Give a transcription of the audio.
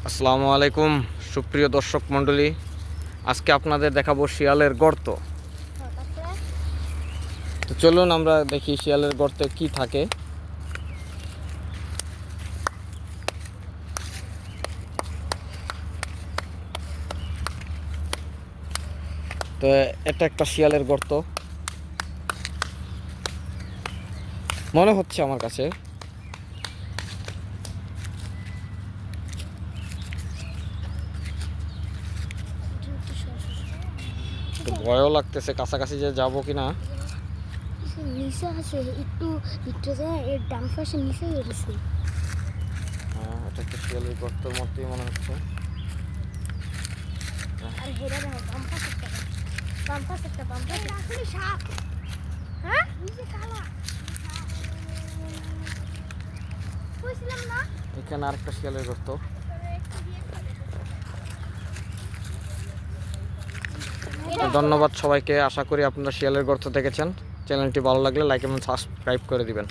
আসসালামু আলাইকুম সুপ্রিয় দর্শক মণ্ডলী, আজকে আপনাদের দেখাবো শিয়ালের গর্ত। তো চলুন আমরা দেখি শিয়ালের গর্তে কি থাকে। তো এটা একটা শিয়ালের গর্ত মনে হচ্ছে আমার কাছে। তো ভয়ও লাগতেছে, কাছাকাছি যে যাবো কিনা। নিচে আছে একটু একটু যায় এর ডান পাশে নিচে গেছে। হ্যাঁ, এটা একটা শিয়ালের গর্তের মতোই মনে হচ্ছে। আর হেরা দেখো বাম পাশে আসলে সাপ। হ্যাঁ নিচে কালা কইছিলাম না। এখানে আরেকটা শিয়ালের গর্ত। ধন্যবাদ সবাইকে, আশা করি আপনারা শিয়ালের গর্ত দেখেছেন। চ্যানেলটি ভালো লাগলে লাইক এবং সাবস্ক্রাইব করে দিবেন।